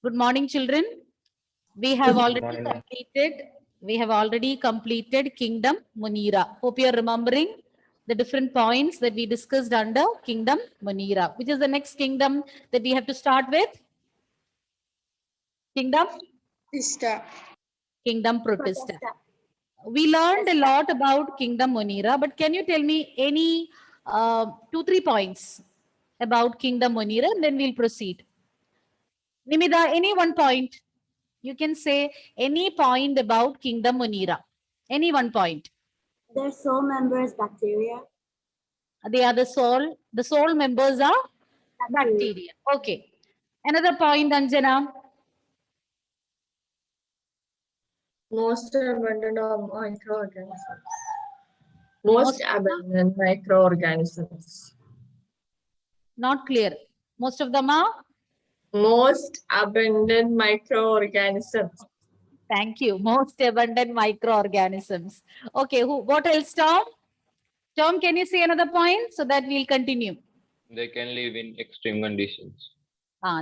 Good morning, children. We have already completed Kingdom Munira. Hope you are remembering the different points that we discussed under Kingdom Munira. Which is the next kingdom that we have to start with? Kingdom Protista. We learned a lot about Kingdom Munira, but can you tell me any 2-3 points about Kingdom Munira, and then we'll proceed. Nimida, any one point? You can say any point about Kingdom Munira. Any one point. Their sole members bacteria. They are the soul. The soul members are bacteria. Okay. Another point, Anjana. Most abundant of microorganisms. Most abundant microorganisms. Not clear. Most of them are? Most abundant microorganisms. Thank you. Most abundant microorganisms. Okay. What else, Tom? Tom, can you say another point so that we'll continue? They can live in extreme conditions.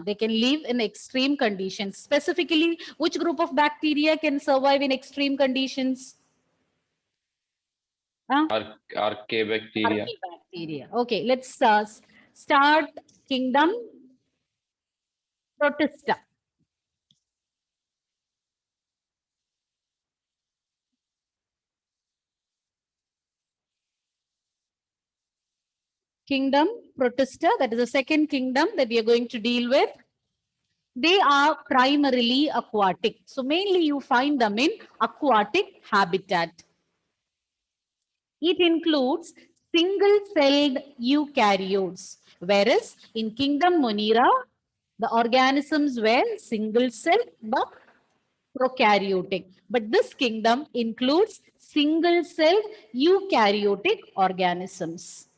They can live in extreme conditions. Specifically, which group of bacteria can survive in extreme conditions? Archaebacteria. Archaebacteria. Okay, let's start Kingdom Protista. Kingdom Protista, that is the second kingdom that we are going to deal with. They are primarily aquatic. So mainly you find them in aquatic habitat. It includes single-celled eukaryotes, whereas in Kingdom Munira, the organisms were single-celled but prokaryotic. But this kingdom includes single-celled eukaryotic organisms.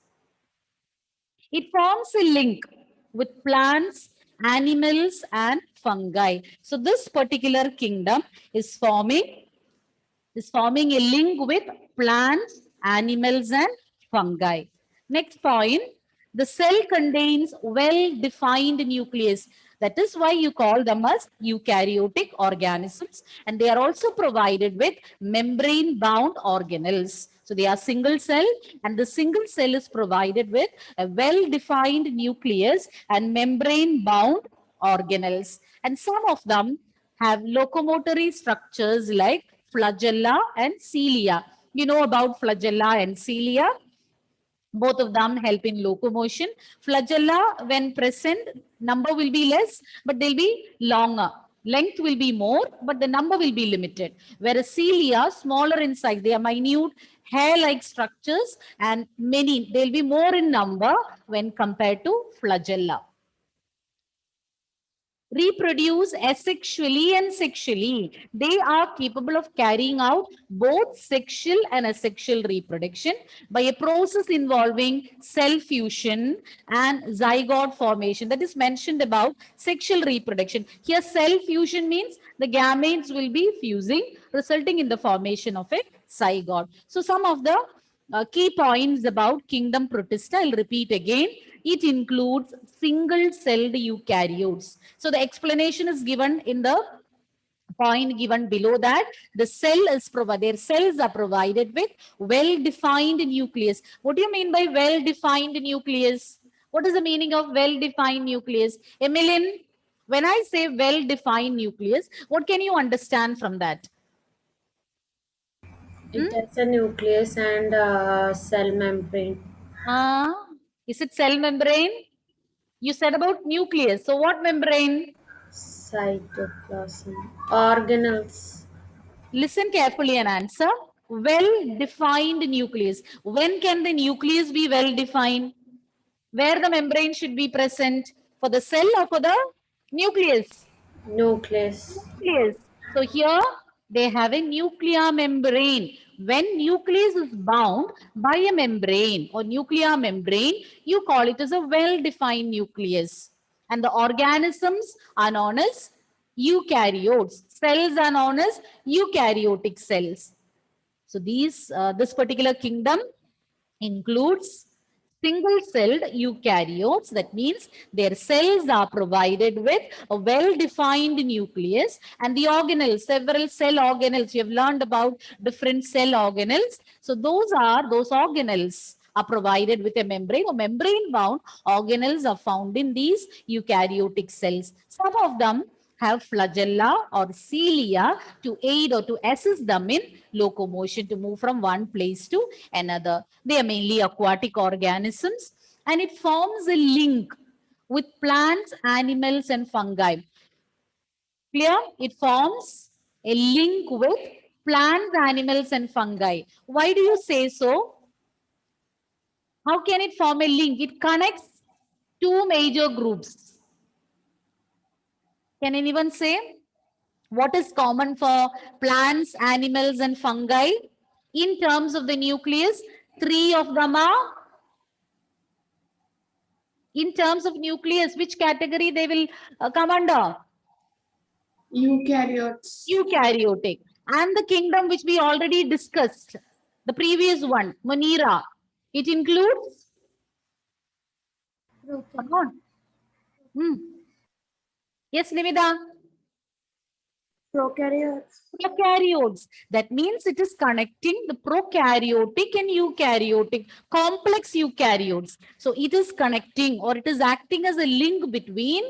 It forms a link with plants, animals, and fungi. So this particular kingdom is forming a link with plants, animals, and fungi. Next point, the cell contains well-defined nucleus. That is why you call them as eukaryotic organisms. And they are also provided with membrane-bound organelles. So they are single cell, and the single cell is provided with a well-defined nucleus and membrane-bound organelles. And some of them have locomotory structures like flagella and cilia. You know about flagella and cilia. Both of them help in locomotion. Flagella, when present, number will be less, but they'll be longer. Length will be more, but the number will be limited. Whereas cilia, smaller in size, they are minute hair-like structures, and many, they'll be more in number when compared to flagella. Reproduce asexually and sexually. They are capable of carrying out both sexual and asexual reproduction by a process involving cell fusion and zygote formation. That is mentioned about sexual reproduction. Here, cell fusion means the gametes will be fusing, resulting in the formation of a zygote. So some of the key points about Kingdom Protista, I'll repeat again. It includes single-celled eukaryotes. So the explanation is given in the point given below that the cell is provided, their cells are provided with well-defined nucleus. What do you mean by well-defined nucleus? What is the meaning of well-defined nucleus? Emmeline, when I say well-defined nucleus, what can you understand from that? It has a nucleus and cell membrane. Is it cell membrane? You said about nucleus. So what membrane? Cytoplasm. Organelles. Listen carefully and answer. Well-defined nucleus. When can the nucleus be well-defined? Where the membrane should be present? For the cell or for the nucleus? Nucleus. Nucleus. So here they have a nuclear membrane. When nucleus is bound by a membrane or nuclear membrane, you call it as a well-defined nucleus. And the organisms are known as eukaryotes. Cells are known as eukaryotic cells. So this particular kingdom includes Single-celled eukaryotes, that means their cells are provided with a well-defined nucleus, and the organelles, several cell organelles. You have learned about different cell organelles. So those organelles are provided with a membrane or membrane-bound organelles are found in these eukaryotic cells. Some of them have flagella or cilia to aid or to assist them in locomotion, to move from one place to another. They are mainly aquatic organisms, and it forms a link with plants, animals, and fungi. Clear? It forms a link with plants, animals, and fungi. Why do you say so? How can it form a link? It connects two major groups. Can anyone say? What is common for plants, animals, and fungi? In terms of the nucleus, three of them are. In terms of nucleus, which category they will come under? Eukaryotes. Eukaryotic. And the kingdom which we already discussed, the previous one, Monera, it includes? Come on. Yes, Nivida? Prokaryotes. Prokaryotes. That means it is connecting the prokaryotic and eukaryotic, complex eukaryotes. So it is connecting, or it is acting as a link between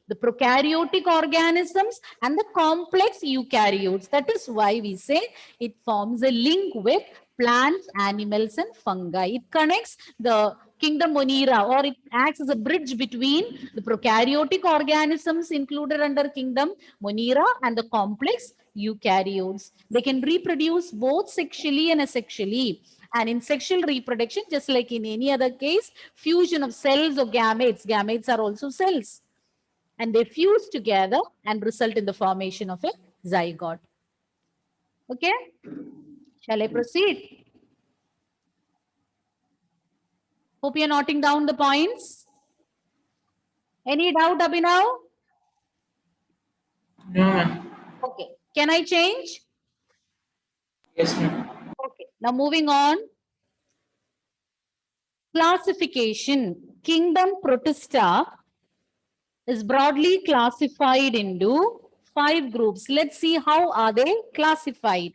the prokaryotic organisms and the complex eukaryotes. That is why we say it forms a link with plants, animals, and fungi. It connects the kingdom Monera, or it acts as a bridge between the prokaryotic organisms included under kingdom Monera and the complex eukaryotes. They can reproduce both sexually and asexually. And in sexual reproduction, just like in any other case, fusion of cells or gametes. Gametes are also cells. And they fuse together and result in the formation of a zygote. Okay? Shall I proceed? Hope you're noting down the points. Any doubt, Abhinav? No, ma'am. Okay. Can I change? Yes, ma'am. Okay. Now moving on. Classification. Kingdom Protista is broadly classified into 5 groups. Let's see how are they classified.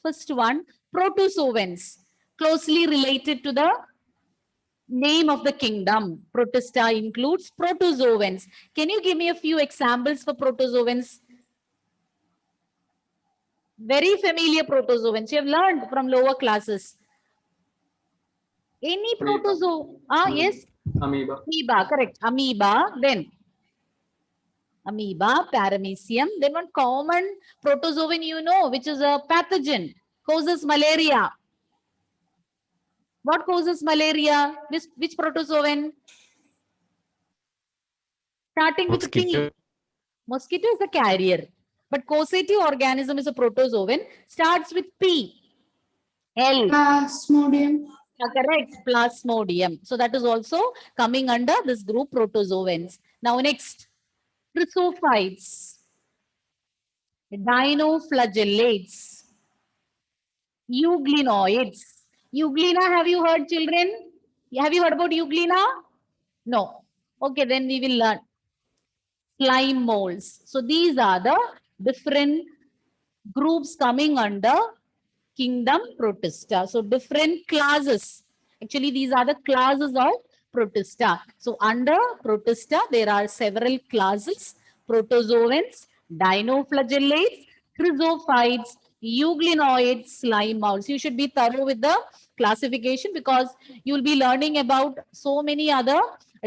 First one, protozoans, closely related to the name of the kingdom. Protista includes protozoans. Can you give me a few examples for protozoans? Very familiar protozoans. You have learned from lower classes. Any protozoa? Yes. Amoeba. Amoeba, correct. Amoeba, then amoeba, paramecium. Then one common protozoan you know, which is a pathogen, causes malaria. What causes malaria? Which protozoan? Starting with P. Mosquito is the carrier, but causative organism is a protozoan. Starts with P. L. Plasmodium. Correct, Plasmodium. So that is also coming under this group protozoans. Now next, chrysophytes, dinoflagellates, euglenoids. Euglena, have you heard, children? Have you heard about euglena? No. Okay, then we will learn. Slime molds. So these are the different groups coming under kingdom Protista. So different classes. Actually, these are the classes of Protista. So under Protista, there are several classes: protozoans, dinoflagellates, chrysophytes, euglenoids, slime molds. You should be thorough with the classification because you will be learning about so many other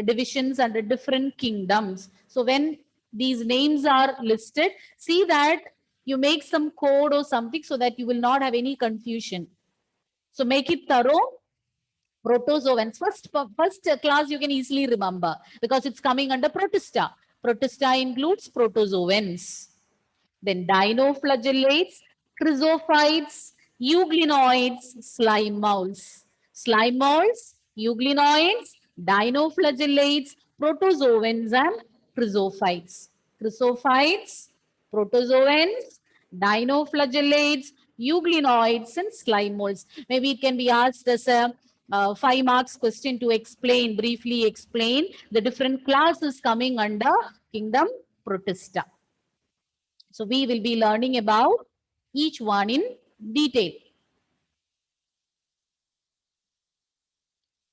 divisions under different kingdoms. So when these names are listed, see that you make some code or something so that you will not have any confusion. So make it thorough. Protozoans. First class you can easily remember because it's coming under Protista. Protista includes protozoans. Then dinoflagellates, chrysophytes, euglenoids, slime molds. Slime molds, euglenoids, dinoflagellates, protozoans, and chrysophytes. Chrysophytes, protozoans, dinoflagellates, euglenoids, and slime molds. Maybe it can be asked as a 5 marks question to explain, briefly explain the different classes coming under kingdom Protista. So we will be learning about each one in detail.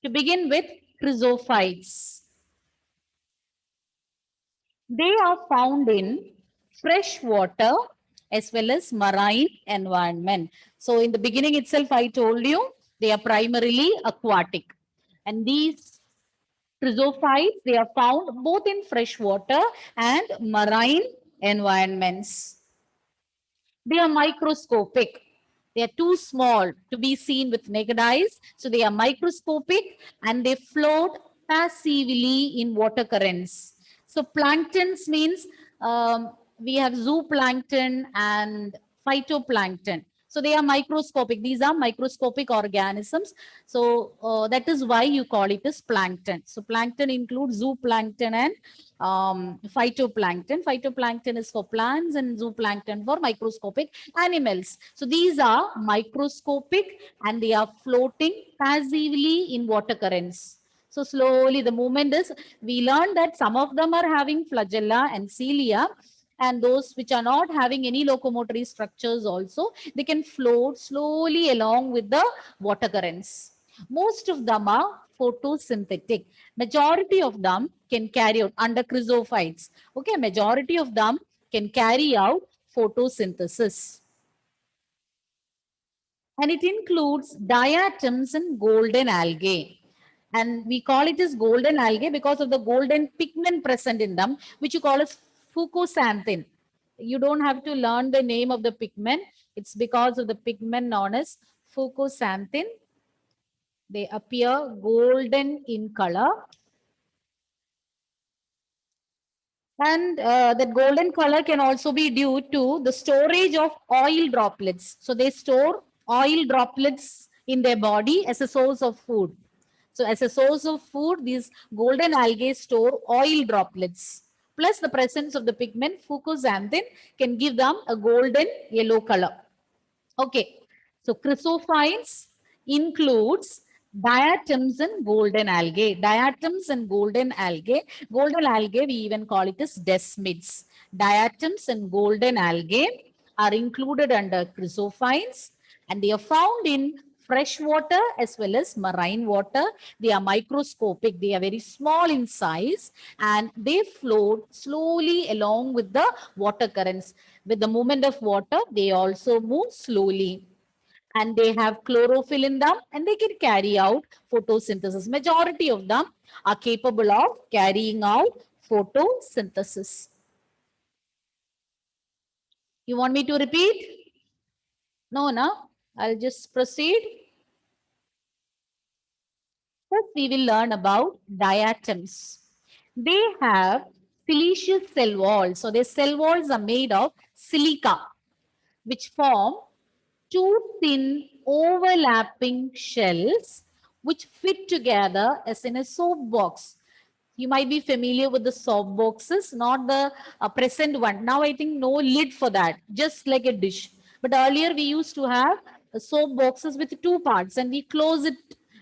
To begin with, chrysophytes. They are found in fresh water as well as marine environment. So in the beginning itself, I told you they are primarily aquatic. And these chrysophytes, they are found both in fresh water and marine environments. They are microscopic. They are too small to be seen with naked eyes. So they are microscopic and they float passively in water currents. So planktons means we have zooplankton and phytoplankton. So they are microscopic. These are microscopic organisms. So that is why you call it as plankton. So plankton includes zooplankton and phytoplankton. Phytoplankton is for plants and zooplankton for microscopic animals. So these are microscopic and they are floating passively in water currents. So slowly the movement is, we learned that some of them are having flagella and cilia, and those which are not having any locomotory structures also, they can float slowly along with the water currents. Most of them are photosynthetic. Majority of them can carry out under chrysophytes. Okay, majority of them can carry out photosynthesis. And it includes diatoms and golden algae. And we call it as golden algae because of the golden pigment present in them, which you call as fucoxanthin. You don't have to learn the name of the pigment. It's because of the pigment known as fucoxanthin. They appear golden in color. And that golden color can also be due to the storage of oil droplets. So they store oil droplets in their body as a source of food. So as a source of food, these golden algae store oil droplets. Plus the presence of the pigment fucoxanthin can give them a golden yellow color. Okay, so chrysophytes includes diatoms and golden algae. Diatoms and golden algae. Golden algae, we even call it as desmids. Diatoms and golden algae are included under chrysophytes and they are found in fresh water as well as marine water. They are microscopic. They are very small in size and they float slowly along with the water currents. With the movement of water, they also move slowly. And they have chlorophyll in them and they can carry out photosynthesis. Majority of them are capable of carrying out photosynthesis. You want me to repeat? No, no. I'll just proceed. First, we will learn about diatoms. They have siliceous cell walls. So their cell walls are made of silica, which form two thin overlapping shells which fit together as in a soap box. You might be familiar with the soap boxes, not the present one. Now I think no lid for that, just like a dish. But earlier we used to have soap boxes with two parts and we close it.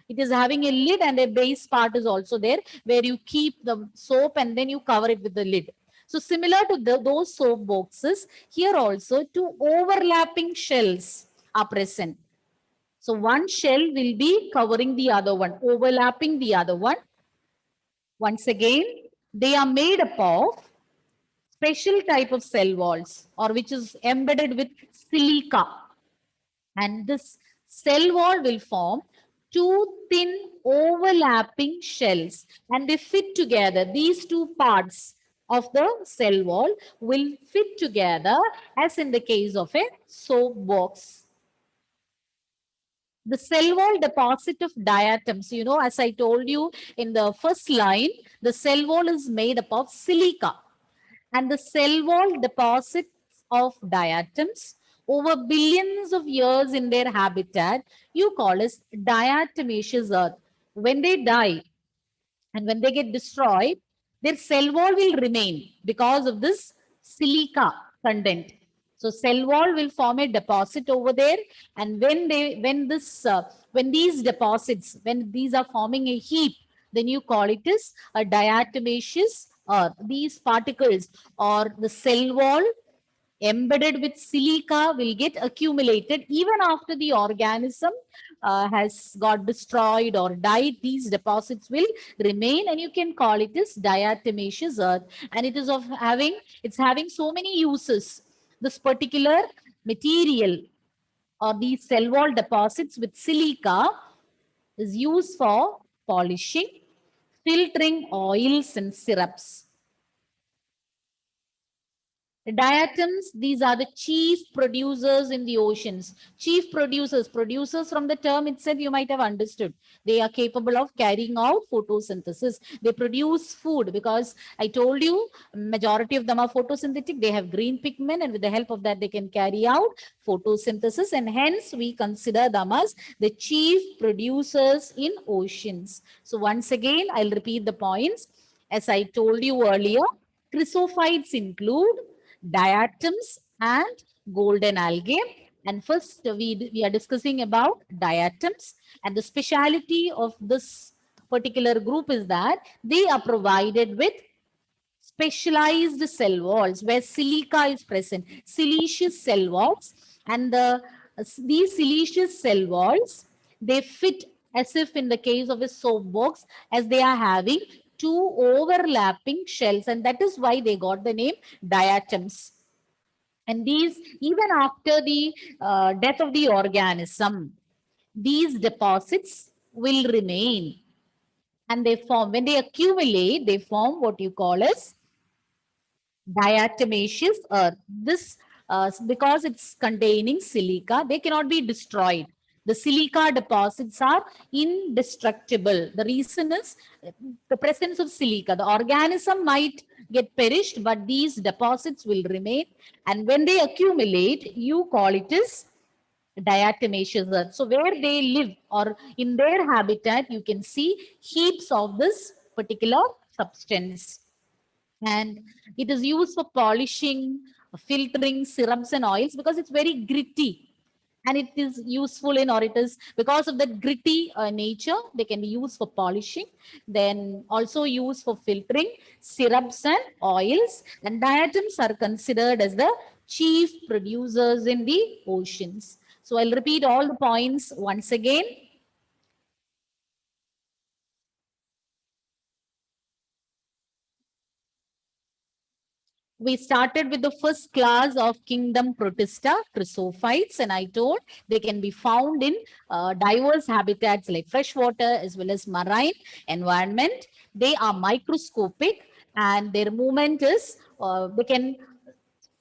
It is having a lid and a base part is also there where you keep the soap and then you cover it with the lid. So similar to those soap boxes, here also two overlapping shells are present. So one shell will be covering the other one, overlapping the other one. Once again, they are made up of special type of cell walls or which is embedded with silica. And this cell wall will form two thin overlapping shells and they fit together. These two parts of the cell wall will fit together as in the case of a soap box. The cell wall deposit of diatoms, you know, as I told you in the first line, the cell wall is made up of silica. And the cell wall deposits of diatoms over billions of years in their habitat, you call as diatomaceous earth. When they die and when they get destroyed, their cell wall will remain because of this silica content. So cell wall will form a deposit over there. And when these deposits, when these are forming a heap, then you call it as a diatomaceous earth. These particles or the cell wall embedded with silica will get accumulated even after the organism has got destroyed or died. These deposits will remain, and you can call it as diatomaceous earth. And it is it's having so many uses. This particular material or these cell wall deposits with silica is used for polishing, filtering oils and syrups. The diatoms, these are the chief producers in the oceans. Chief producers from the term itself, you might have understood. They are capable of carrying out photosynthesis. They produce food because I told you, majority of them are photosynthetic. They have green pigment, and with the help of that, they can carry out photosynthesis. And hence, we consider them as the chief producers in oceans. So once again, I'll repeat the points. As I told you earlier, chrysophytes include diatoms and golden algae. And first, we are discussing about diatoms. And the speciality of this particular group is that they are provided with specialized cell walls where silica is present, siliceous cell walls. And these siliceous cell walls, they fit as if in the case of a soap box, as they are having two overlapping shells, and that is why they got the name diatoms. And these, even after the death of the organism, these deposits will remain, and they form, when they accumulate, they form what you call as diatomaceous earth. This, because it's containing silica, they cannot be destroyed. The silica deposits are indestructible. The reason is the presence of silica. The organism might get perished, but these deposits will remain. And when they accumulate, you call it as diatomaceous earth. So where they live or in their habitat, you can see heaps of this particular substance. And it is used for polishing, filtering syrups and oils because it's very gritty. And it is useful in, or it is because of that gritty nature, they can be used for polishing, then also used for filtering syrups and oils. And diatoms are considered as the chief producers in the oceans. So I'll repeat all the points once again. We started with the first class of kingdom Protista, chrysophytes, and I told they can be found in diverse habitats like freshwater as well as marine environment. They are microscopic, and their movement is, they can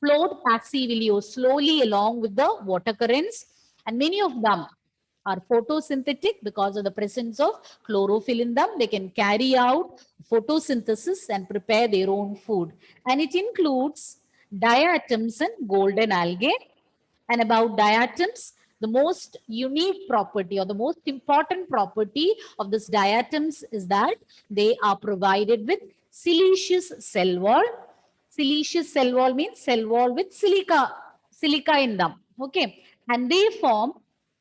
float passively or slowly along with the water currents, and many of them are photosynthetic because of the presence of chlorophyll in them. They can carry out photosynthesis and prepare their own food. And it includes diatoms and golden algae. And about diatoms, the most unique property or the most important property of this diatoms is that they are provided with siliceous cell wall. Siliceous cell wall means cell wall with silica in them. Okay. And they form,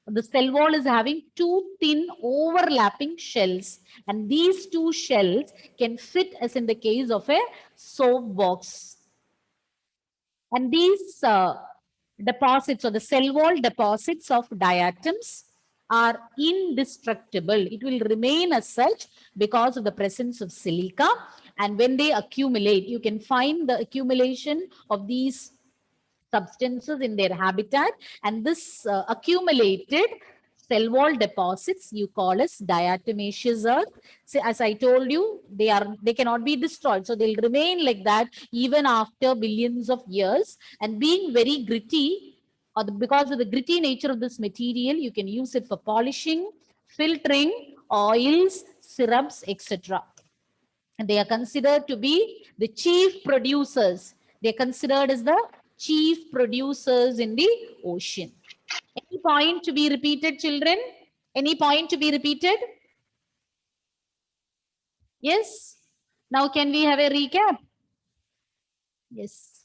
the cell wall is having two thin overlapping shells, and these two shells can fit as in the case of a soap box. And these deposits or the cell wall deposits of diatoms are indestructible. It will remain as such because of the presence of silica. And when they accumulate, you can find the accumulation of these substances in their habitat, and this accumulated cell wall deposits you call as diatomaceous earth. So as I told you, they cannot be destroyed, so they'll remain like that even after billions of years. And being very gritty, or because of the gritty nature of this material, you can use it for polishing, filtering oils, syrups, etc. And they are considered to be the chief producers. They are considered as the chief producers in the ocean. Any point to be repeated, children? Any point to be repeated? Yes? Now can we have a recap? Yes.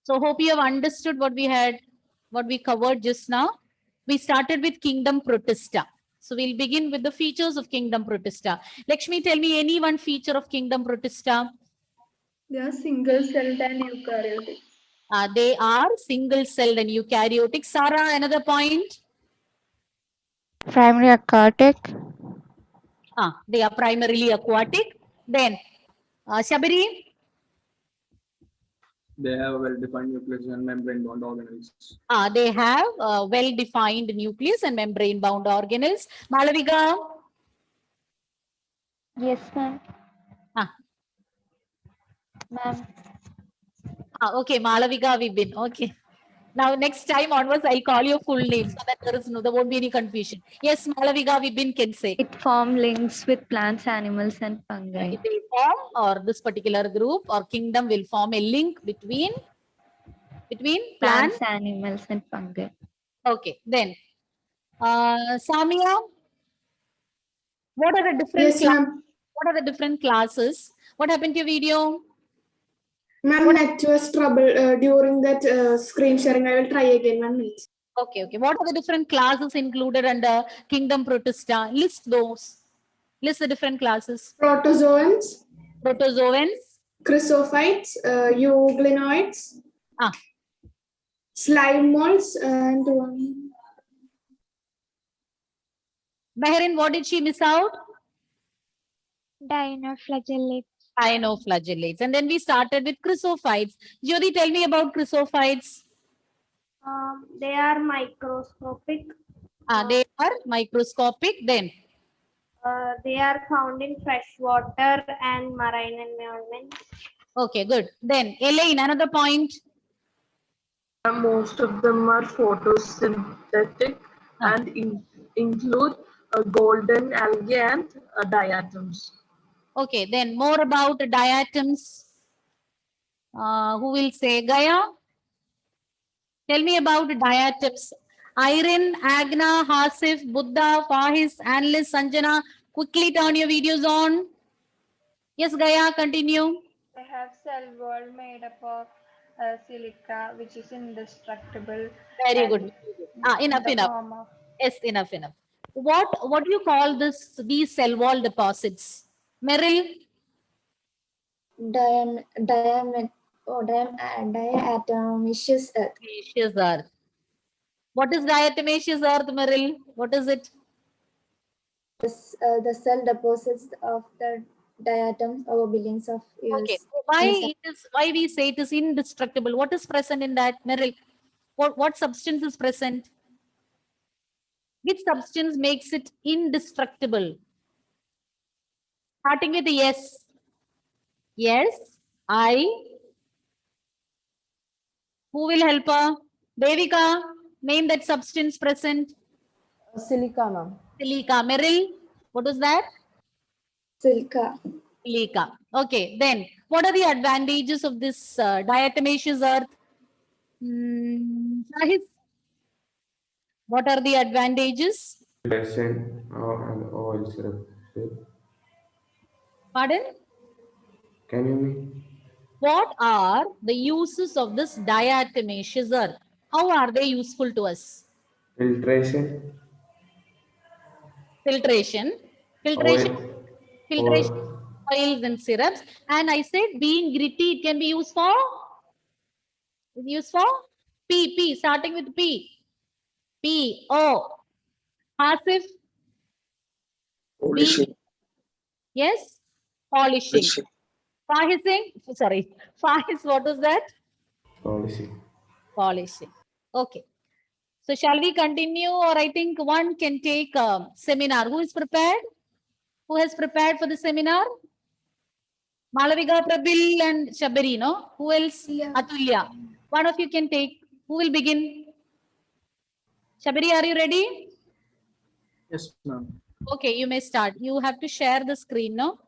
So hope you have understood what we covered just now. We started with kingdom protista. So we'll begin with the features of kingdom protista. Lakshmi, tell me any one feature of kingdom protista. They are single-celled and eukaryotic. They are single-celled and eukaryotic. Sarah, another point. Primary aquatic. They are primarily aquatic. Then, Shabiri, They have a well-defined nucleus and membrane-bound organelles. they have well-defined nucleus and membrane-bound organelles. Malavika, Yes, ma'am. ah, Ma'am. okay, Malavika, we've been okay. Now, next time onwards, I'll call your full name so that there won't be any confusion. Yes, Malavika, we've been can say. It form links with plants, animals, and fungi. They form, or this particular group or kingdom will form a link between plants. Plants, animals, and fungi. Okay, then Samia, what are the different Yes, ma'am. what are the different classes? What happened to your video? Ma'am, net was trouble during that screen sharing. I will try again. 1 minute. Okay, okay. What are the different classes included under kingdom protista? List those. List the different classes. Protozoans, Protozoans. chrysophytes, euglenoids, Ah, slime molds, and one. Meherin, what did she miss out? Dinoflagellates. Dinoflagellates. And then we started with chrysophytes. Jyoti, tell me about chrysophytes. They are microscopic. They are microscopic. Then They are found in freshwater and marine environments. okay, good. Then Elaine, another point. Most of them are photosynthetic and include golden algae and diatoms. Okay, then more about diatoms. Who will say? Gaya? Tell me about diatoms. Iron, Agna, Hasif, Buddha, Fahis, Analyst, Sanjana. Quickly turn your videos on. Yes, Gaya, continue. They have cell wall made up of silica, which is indestructible. Very and good. Enough, in the enough. form of Yes, enough, enough. What do you call these cell wall deposits? Meryl? Diatomaceous earth. Diatomaceous earth. What is diatomaceous earth, Meryl? What is it? The cell deposits of the diatoms over billions of years. Okay. Why we say it is indestructible? What is present in that, Meryl? What substance is present? Which substance makes it indestructible? Starting with yes. Yes. Who will help her? Devika, name that substance present. Silica, ma'am. Silica. Meryl, what is that? Silica. Silica. Okay. Then, what are the advantages of this diatomaceous earth? Sahis, what are the advantages? Resin and oil syrup. Pardon? Can you me? What are the uses of this diatomaceous earth? How are they useful to us? Filtration. Filtration. Oil. Filtration, oils and syrups. And I said being gritty, it can be used for P, starting with P. P, O. Hasif? Polishing. Yes? Polishing. Fahising? Sorry. Fahis, what was that? Polishing. Polishing. Okay. So shall we continue, or I think one can take a seminar. Who is prepared? Who has prepared for the seminar? Malavika, Prabil and Shabari, no? Who else? Atulya. One of you can take. Who will begin? Shabari, are you ready? Yes, ma'am. Okay, you may start. You have to share the screen, no?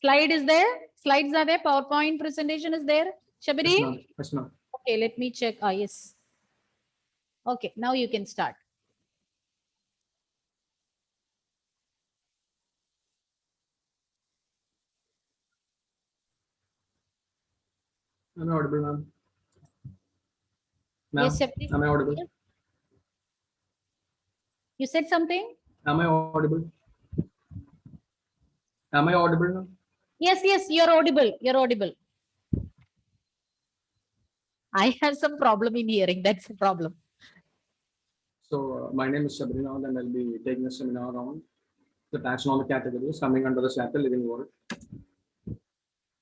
Slide is there? Slides are there? PowerPoint presentation is there? Shabari? Yes, ma'am. Yes, ma'am. Okay, let me check. Yes. Okay, now you can start. Am I audible, ma'am? Ma'am, Yes, Shakti. am I audible? You said something? Am I audible? Am I audible now? Yes, yes, you're audible. You're audible. I have some problem in hearing. That's the problem. So, my name is Sabrina, and I'll be taking a seminar on the taxonomic categories coming under the chapter Living World.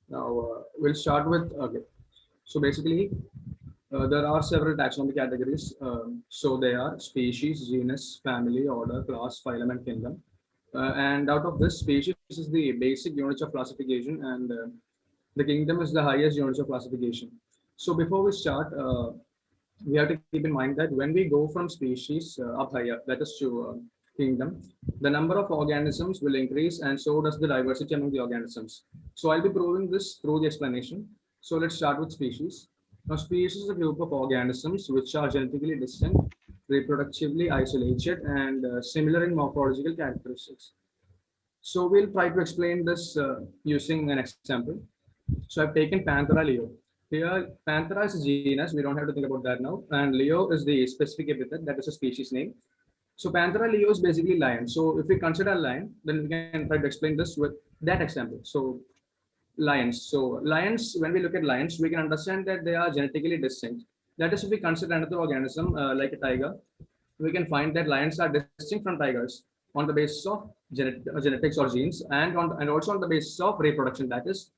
Now, we'll start with, okay. So, basically, there are several taxonomic categories. So, they are species, genus, family, order, class, phylum, and kingdom. And out of this, species is the basic unit of classification, and the kingdom is the highest unit of classification. So, before we start, we have to keep in mind that when we go from species up higher, that is to kingdom, the number of organisms will increase, and so does the diversity among the organisms. So I'll be proving this through the explanation. So let's start with species. Now, species is a group of organisms which are genetically distinct, reproductively isolated, and similar in morphological characteristics. So we'll try to explain this using an example. So I've taken Panthera leo. Here, Panthera is a genus. We don't have to think about that now. And Leo is the specific epithet. That is a species name. So Panthera leo is basically lion. So if we consider lion, then we can try to explain this with that example. So lions. So lions, when we look at lions, we can understand that they are genetically distinct. That is, if we consider another organism like a tiger, we can find that lions are distinct from tigers on the basis of genetics or genes, and also on the basis of reproduction. That is,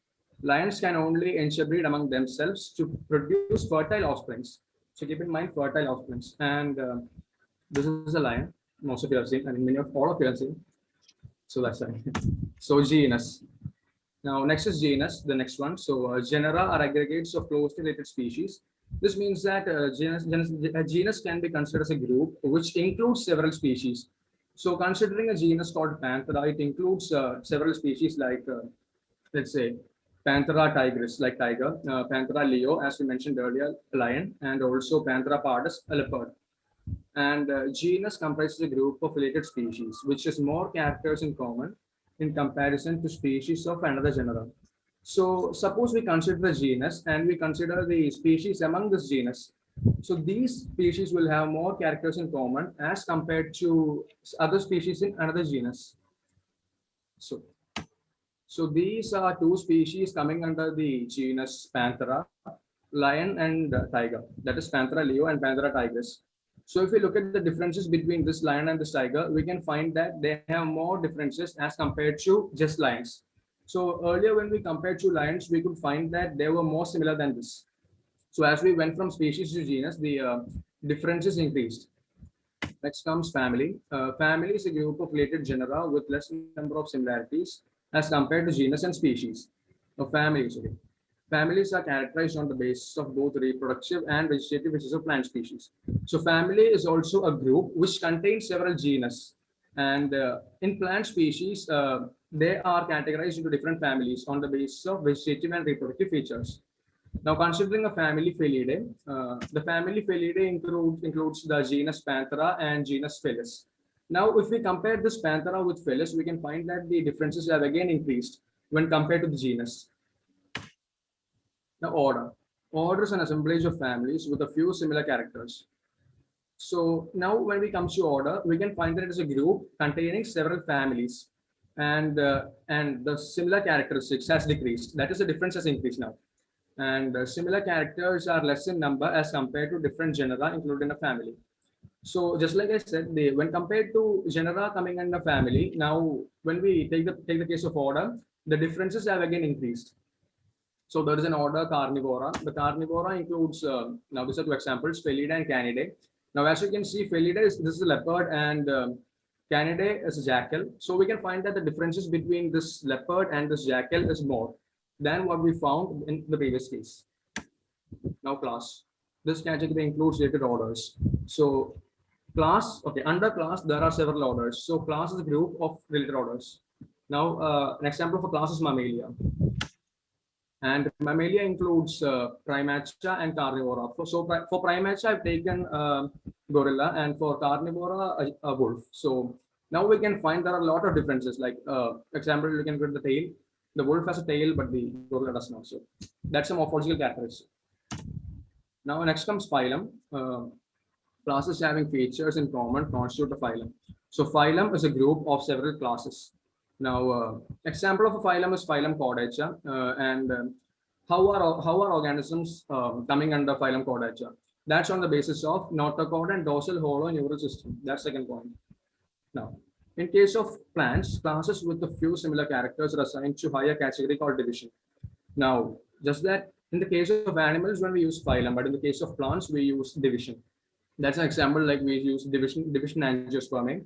lions can only interbreed among themselves to produce fertile offsprings. So keep in mind fertile offsprings. And this is a lion. Most of you have seen, I mean, many of all of you have seen. So that's right. So genus. Now, next is genus, the next one. So genera are aggregates of closely related species. This means that a genus can be considered as a group which includes several species. So considering a genus called Panthera, it includes several species like, let's say, Panthera tigris, like tiger, Panthera leo, as we mentioned earlier, lion, and also Panthera pardus, a leopard. And genus comprises a group of related species, which has more characters in common in comparison to species of another genera. So suppose we consider the genus and we consider the species among this genus. So these species will have more characters in common as compared to other species in another genus. So these are two species coming under the genus Panthera, lion and tiger. That is Panthera leo and Panthera tigris. So if we look at the differences between this lion and this tiger, we can find that they have more differences as compared to just lions. So earlier when we compared to lions, we could find that they were more similar than this. So as we went from species to genus, the differences increased. Next comes family. Family is a group of related genera with less number of similarities as compared to genus and species. Now, families. Okay. Families are characterized on the basis of both reproductive and vegetative species of plant species. So family is also a group which contains several genus. And in plant species, they are categorized into different families on the basis of vegetative and reproductive features. Now, considering a family Felidae, the family Felidae includes the genus Panthera and genus Felis. Now, if we compare this Panthera with Felis, we can find that the differences have again increased when compared to the genus. Now, order. Order is an assemblage of families with a few similar characters. So now when we come to order, we can find that it is a group containing several families, and the similar characteristics has decreased. That is, the difference has increased now. And similar characters are less in number as compared to different genera included in a family. So just like I said, when compared to genera coming in a family, now when we take the case of order, the differences have again increased. So there is an order Carnivora. The Carnivora includes, now these are two examples, Felidae and Canidae. Now as you can see, Felidae this is a leopard and Canidae is a jackal. So we can find that the differences between this leopard and this jackal is more than what we found in the previous case. Now class. This category includes related orders. So class, okay, under class, there are several orders. So class is a group of related orders. Now, an example of a class is Mammalia. And Mammalia includes Primata and Carnivora. For Primata, I've taken gorilla, and for Carnivora, a wolf. So now we can find there are a lot of differences. Like, example, you can get the tail. The wolf has a tail, but the gorilla does not. So that's a morphological characteristic. Now next comes phylum. Classes having features in common constitute a phylum. So phylum is a group of several classes. Now, example of a phylum is phylum Chordacea, and how are organisms coming under phylum Chordacea? That's on the basis of notochord and dorsal hollow neural system. That's second point. Now, in case of plants, classes with a few similar characters are assigned to higher category called division. Now, just that in the case of animals, when we use phylum, but in the case of plants, we use division. That's an example, like we use division angiospermae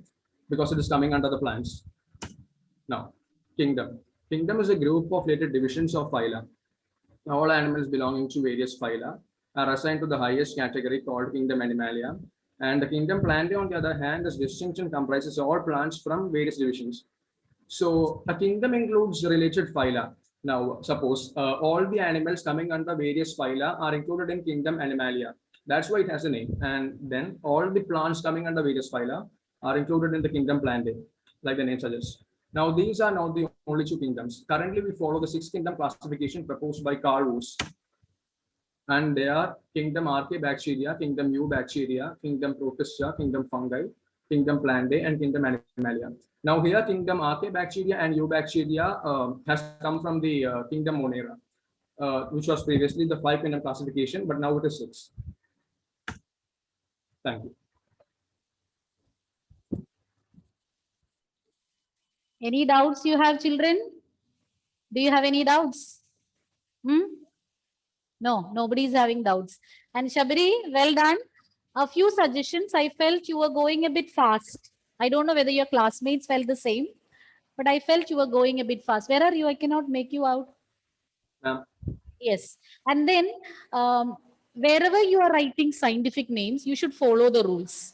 because it is coming under the plants. Now, kingdom. Kingdom is a group of related divisions of phyla. All animals belonging to various phyla are assigned to the highest category called kingdom Animalia. And the kingdom Plantae, on the other hand, is distinct and comprises all plants from various divisions. So a kingdom includes related phyla. Now, suppose all the animals coming under various phyla are included in kingdom Animalia. That's why it has a name. And then all the plants coming under various phyla are included in the kingdom Plantae, like the name suggests. Now, these are not the only two kingdoms. Currently, we follow the 6 kingdom classification proposed by Carl Woese. And they are kingdom Archaebacteria, kingdom Eubacteria, kingdom Protista, kingdom Fungi, kingdom Plantae, and kingdom Animalia. Now, here, kingdom Archaebacteria and Eubacteria has come from the kingdom Monera, which was previously the 5 kingdom classification, but now it is 6. Thank you. Any doubts you have, children? Do you have any doubts? No, nobody is having doubts. And Shabri, well done. A few suggestions. I felt you were going a bit fast. I don't know whether your classmates felt the same, but I felt you were going a bit fast. Where are you? I cannot make you out. Yes. And then wherever you are writing scientific names, you should follow the rules.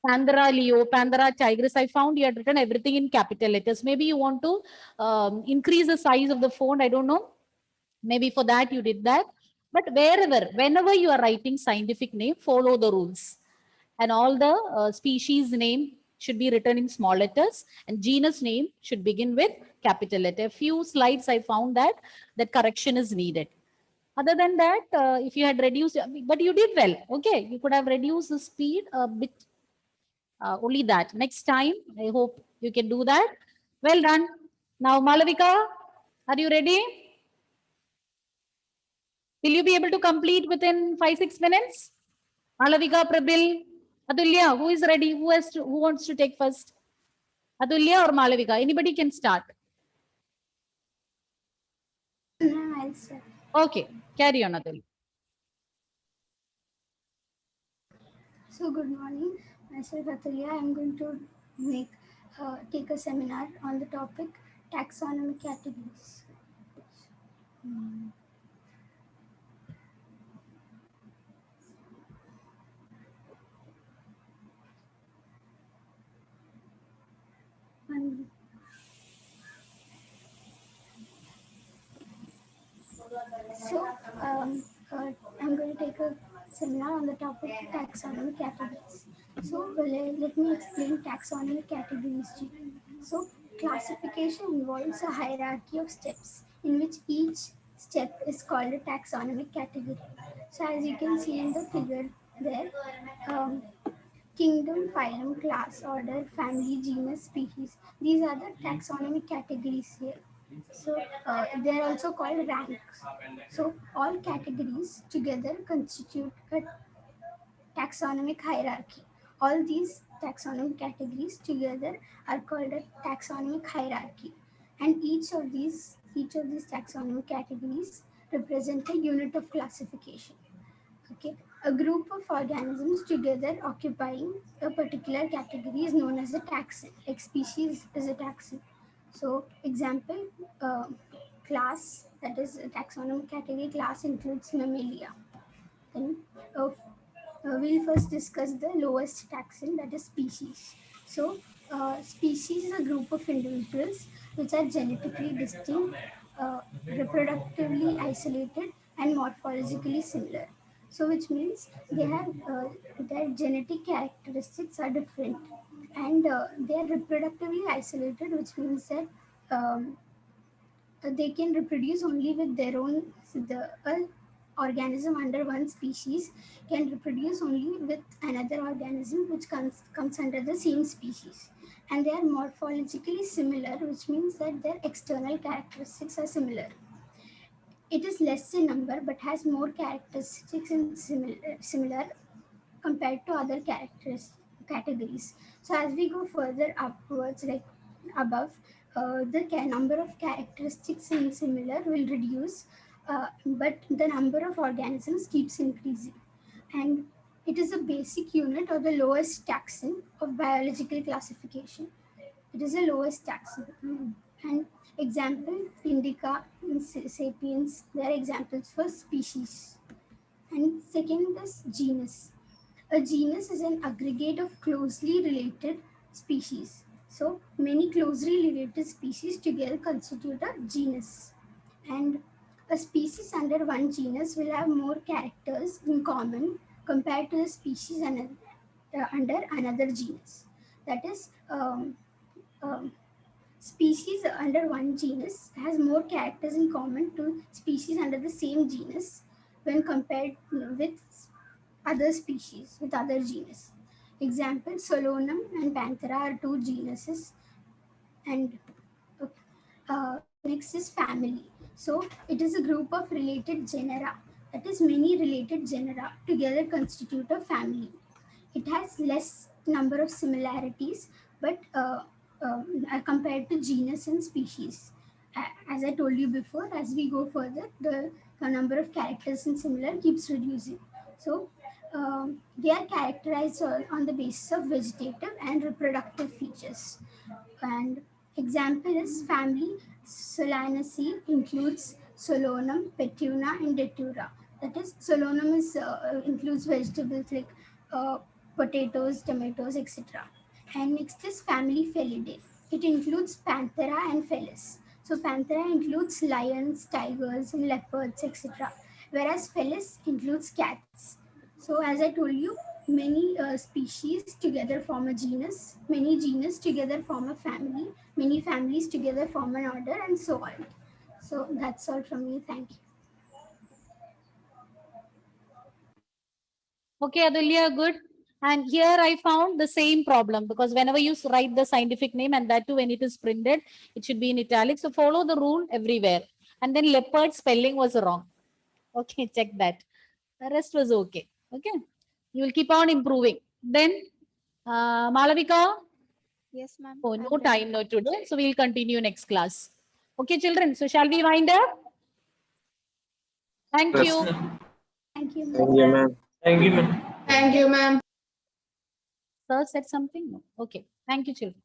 Panthera leo, Panthera tigris. I found you had written everything in capital letters. Maybe you want to increase the size of the font. I don't know. Maybe for that you did that. But whenever you are writing scientific name, follow the rules. And all the species name should be written in small letters, and genus name should begin with capital letter. A few slides I found that correction is needed. Other than that, if you had reduced, but you did well. Okay, you could have reduced the speed a bit. Only that. Next time, I hope you can do that. Well done. Now, Malavika, are you ready? Will you be able to complete within 5-6 minutes? Malavika, Prabil, Atulya, who is ready? Who wants to take first? Atulya or Malavika? Anybody can start. I'll start. Okay, carry on, Atulya. So good morning. Myself Atulya. I'm going to take a seminar on the topic taxonomy categories. So I'm going to take a seminar on the topic taxonomy categories. So let me explain taxonomy categories to you. So classification involves a hierarchy of steps in which each step is called a taxonomic category. So as you can see in the figure there, kingdom, phylum, class, order, family, genus, species. These are the taxonomic categories here. So they are also called ranks. So all categories together constitute a taxonomic hierarchy. All these taxonomic categories together are called a taxonomic hierarchy. And each of these taxonomic categories represent a unit of classification. Okay, a group of organisms together occupying a particular category is known as a taxon. Like species is a taxon. So, example, class, that is a taxonomic category class, includes Mammalia. Then we'll first discuss the lowest taxon, that is species. So, species is a group of individuals which are genetically distinct, reproductively isolated, and morphologically similar. So, which means they have their genetic characteristics are different, and they are reproductively isolated, which means that they can reproduce only with their own. The organism under one species can reproduce only with another organism which comes under the same species, and they are morphologically similar, which means that their external characteristics are similar. It is less in number but has more characteristics and similar compared to other categories. So as we go further upwards, like above, the number of characteristics in similar will reduce, but the number of organisms keeps increasing. And it is a basic unit or the lowest taxon of biological classification. It is the lowest taxon. And example, indica and sapiens, they are examples for species. And second is genus. A genus is an aggregate of closely related species. So many closely related species together constitute a genus. And a species under one genus will have more characters in common compared to the species under another genus. That is, species under one genus has more characters in common to species under the same genus when compared with other species, with other genus. Example, Solanum and Panthera are two genuses. And next is family. So it is a group of related genera. That is, many related genera together constitute a family. It has less number of similarities, but compared to genus and species. As I told you before, as we go further, the number of characters in similar keeps reducing. So they are characterized on the basis of vegetative and reproductive features. And example is family Solanaceae includes Solanum, Petuna, and Datura. That is, Solanum includes vegetables like potatoes, tomatoes, etc. And next is family Felidae. It includes Panthera and Felis. So Panthera includes lions, tigers, and leopards, etc. Whereas Felis includes cats. So as I told you, many species together form a genus, many genus together form a family, many families together form an order, and so on. So that's all from me. Thank you. Okay, Adulya, good. And here I found the same problem, because whenever you write the scientific name, and that too when it is printed, it should be in italics. So follow the rule everywhere. And then leopard spelling was wrong. Okay, check that. The rest was okay. Okay. You will keep on improving. Then, Malavika? Yes, ma'am. Oh, no time no today. So we'll continue next class. Okay, children. So shall we wind up? Thank you. Thank you. Thank you, ma'am. Thank you, ma'am. Sir said something? No. Okay. Thank you, children.